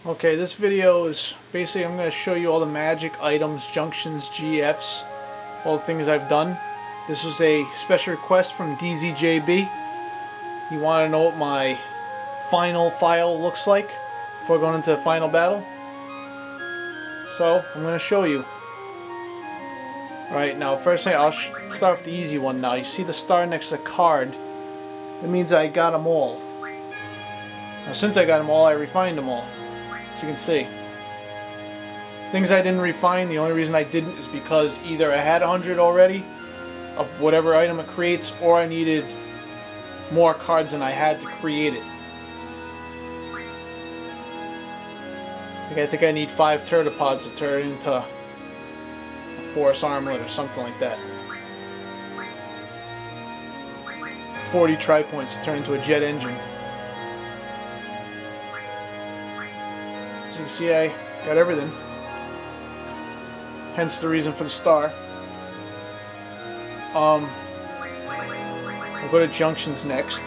Okay, this video is basically I'm going to show you all the magic items, junctions, GFs, all the things I've done. This was a special request from DZJB. He wanted to know what my final file looks like before going into the final battle. So I'm going to show you. Alright, now first thing, I'll start with the easy one now. You see the star next to the card. That means I got them all. Now since I got them all, I refined them all. As you can see. Things I didn't refine, the only reason I didn't is because either I had 100 already of whatever item it creates, or I needed more cards than I had to create it. I think I need 5 pteropods to turn into a force armlet or something like that. 40 tri-points to turn into a jet engine. As you can see, I got everything. Hence the reason for the star. I'll go to Junctions next.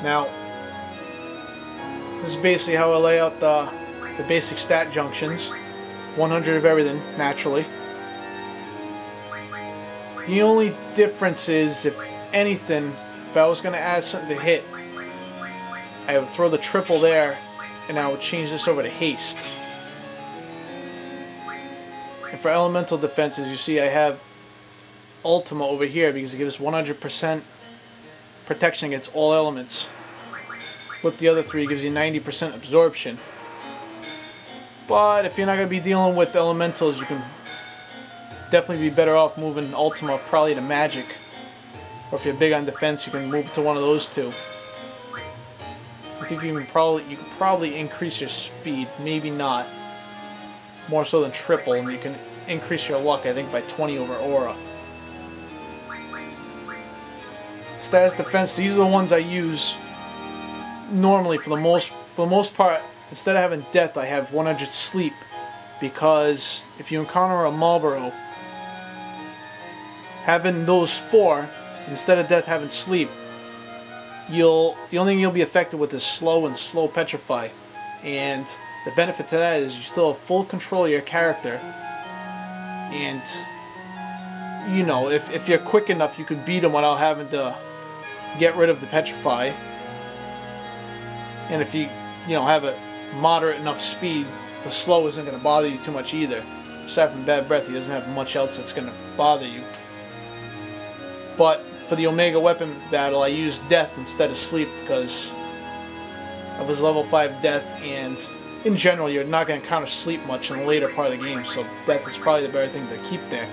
Now, this is basically how I lay out the basic stat junctions. 100 of everything, naturally. The only difference is, if anything, if I was going to add something to hit, I would throw the triple there, and I would change this over to haste. And for elemental defenses, you see I have Ultima over here because it gives 100% protection against all elements. With the other three, it gives you 90% absorption. But if you're not going to be dealing with elementals, you can definitely be better off moving Ultima probably to magic. Or if you're big on defense, you can move it to one of those two. I think you could probably increase your speed, maybe not. More so than triple, and you can increase your luck, I think, by 20 over aura. Status defense, these are the ones I use normally for the most part. Instead of having death, I have 100 sleep, because if you encounter a Marlboro, having those 4 instead of death, having sleep, the only thing you'll be affected with is slow petrify, and the benefit to that is you still have full control of your character, and you know, if you're quick enough, you could beat them without having to get rid of the petrify. And if you have a moderate enough speed, the slow isn't going to bother you too much either. Aside from bad breath, he doesn't have much else that's going to bother you. But for the Omega weapon battle, I use death instead of sleep because of his level 5 death, and in general, you're not going to encounter sleep much in the later part of the game, so death is probably the better thing to keep there.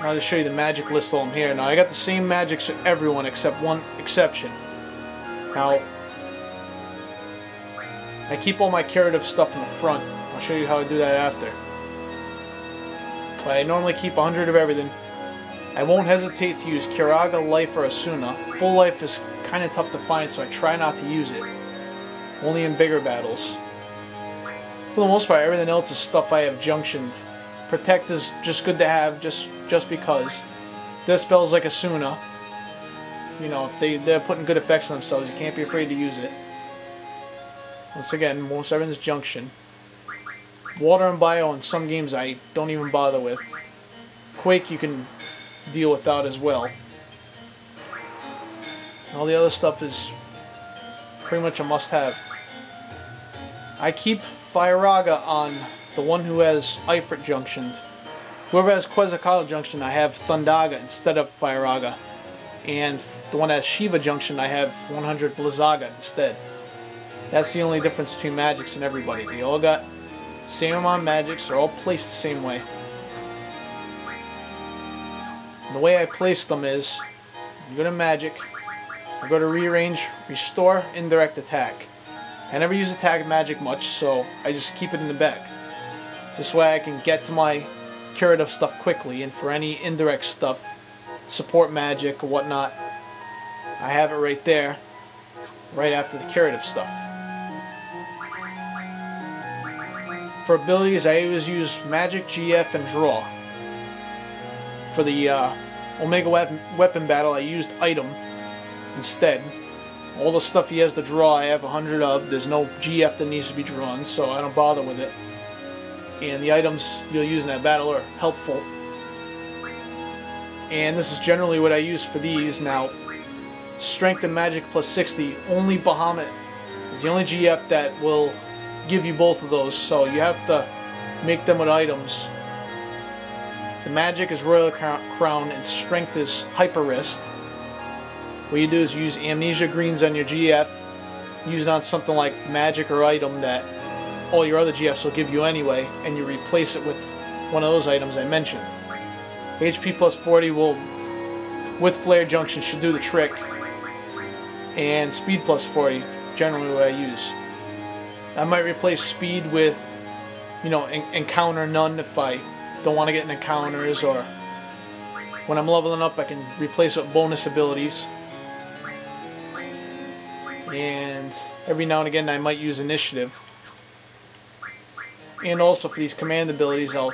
Now to show you the magic list while I'm here. Now I got the same magics for everyone except one exception. Now, I keep all my curative stuff in the front. I'll show you how I do that after. But I normally keep 100 of everything. I won't hesitate to use Kiraga, Life, or Asuna. Full Life is kind of tough to find, so I try not to use it. Only in bigger battles. For the most part, everything else is stuff I have junctioned. Protect is just good to have, just because. Death spells like Asuna. You know, if they're putting good effects on themselves, you can't be afraid to use it. Once again, most everything's junction. Water and bio in some games I don't even bother with. Quake you can deal without as well. All the other stuff is pretty much a must-have. I keep Firaga on the one who has Ifrit junctioned. Whoever has Quetzalcoatl junction, I have Thundaga instead of Firaga. And the one that has Shiva junction, I have 100 Blizzaga instead. That's the only difference between magics and everybody. They all got the same amount of magics, they're all placed the same way. And the way I place them is, you go to magic, I go to rearrange, restore, indirect attack. I never use attack magic much, so I just keep it in the back. This way I can get to my curative stuff quickly, and for any indirect stuff, support magic or whatnot, I have it right there, right after the curative stuff. For abilities, I always use magic, GF, and draw. For the Omega weapon battle, I used item instead. All the stuff he has to draw, I have 100 of. There's no GF that needs to be drawn, so I don't bother with it. And the items you'll use in that battle are helpful. And this is generally what I use for these. Now, Strength and Magic plus 60, only Bahamut is the only GF that will give you both of those, so you have to make them with items. The Magic is Royal Crown and Strength is Hyper Wrist. What you do is use Amnesia Greens on your GF, use it on something like Magic or item that all your other GFs will give you anyway, and you replace it with one of those items I mentioned. HP plus 40 will, with Flare Junction, should do the trick. And Speed plus 40, generally what I use. I might replace Speed with, you know, Encounter None if I don't want to get in encounters, or when I'm leveling up I can replace it with bonus abilities. And every now and again I might use Initiative. And also for these command abilities I'll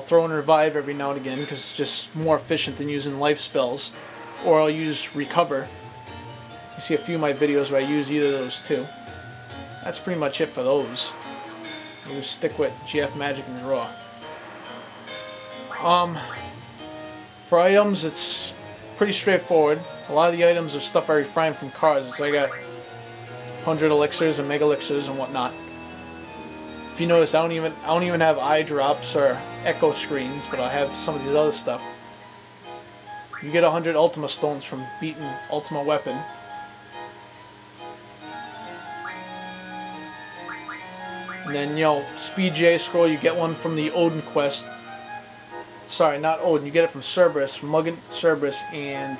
throw in Revive every now and again because it's just more efficient than using life spells. Or I'll use Recover. You see a few of my videos where I use either of those two. That's pretty much it for those. I'll just stick with GF Magic and Draw. For items, it's pretty straightforward. A lot of the items are stuff I refine from cards. So I got 100 elixirs and mega elixirs and whatnot. If you notice, I don't even have eye drops or echo screens, but I have some of these other stuff. You get 100 Ultima Stones from beating Ultima Weapon. And then, you know, Speed J Scroll, you get one from the Odin quest. Sorry, not Odin, you get it from Cerberus, from Muggin Cerberus, and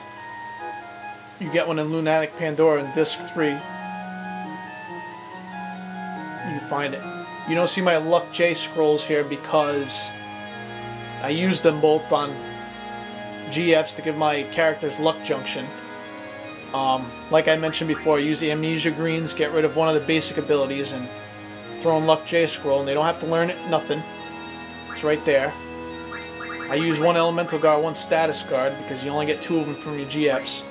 you get one in Lunatic Pandora in Disc 3. You can find it. You don't see my Luck J scrolls here because I used them both on GFs to give my characters Luck Junction. Like I mentioned before, I use the Amnesia Greens, get rid of one of the basic abilities, and throw in Luck J scroll, and they don't have to learn it, nothing. It's right there. I use one Elemental Guard, one Status Guard, because you only get 2 of them from your GFs.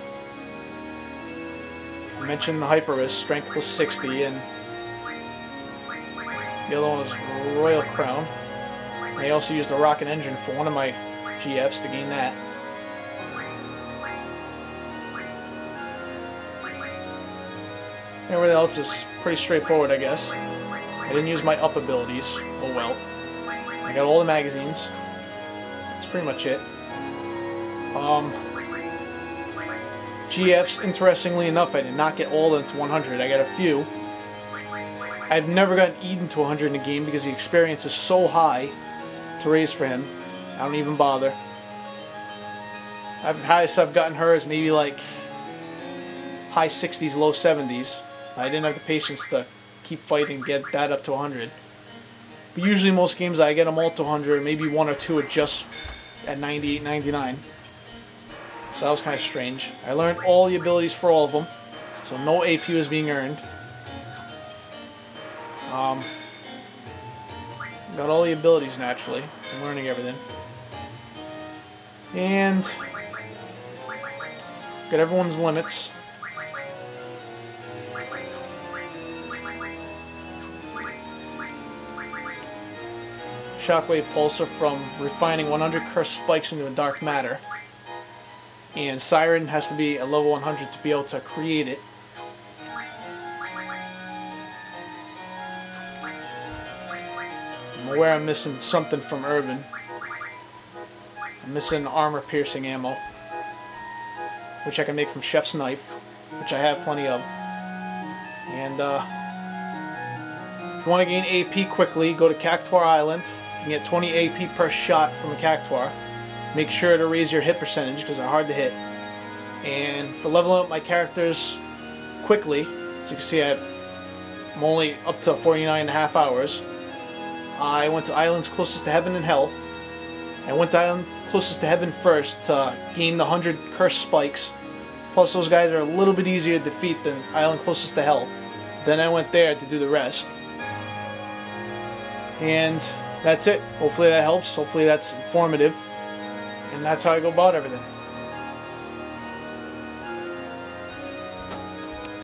I mentioned the Hyper Wrist, Strength plus 60, and the other one is Royal Crown. And I also used the Rocket Engine for one of my GFs to gain that. Everything else is pretty straightforward, I guess. I didn't use my up abilities. Oh well. I got all the magazines. That's pretty much it. GFs, interestingly enough, I did not get all of them to 100. I got a few. I've never gotten Eden to 100 in a game because the experience is so high to raise for him. I don't even bother. The highest I've gotten her is maybe like high 60s, low 70s. I didn't have the patience to keep fighting and get that up to 100. But usually most games I get them all to 100, maybe 1 or 2 are just at 98, 99. So that was kind of strange. I learned all the abilities for all of them, so no AP was being earned. Got all the abilities naturally. I'm learning everything. And got everyone's limits. Shockwave Pulsar from refining 100 cursed spikes into a dark matter. And Siren has to be a level 100 to be able to create it. I'm aware I'm missing something from Urban. I'm missing armor piercing ammo, which I can make from Chef's Knife, which I have plenty of. And if you want to gain AP quickly, go to Cactuar Island. You can get 20 AP per shot from a Cactuar. Make sure to raise your hit percentage because they're hard to hit. And for leveling up my characters quickly, as you can see I'm only up to 49.5 hours. I went to islands closest to heaven and hell. I went to island closest to heaven first to gain the 100 cursed spikes. Plus those guys are a little bit easier to defeat than island closest to hell. Then I went there to do the rest. And that's it. Hopefully that helps. Hopefully that's informative. And that's how I go about everything.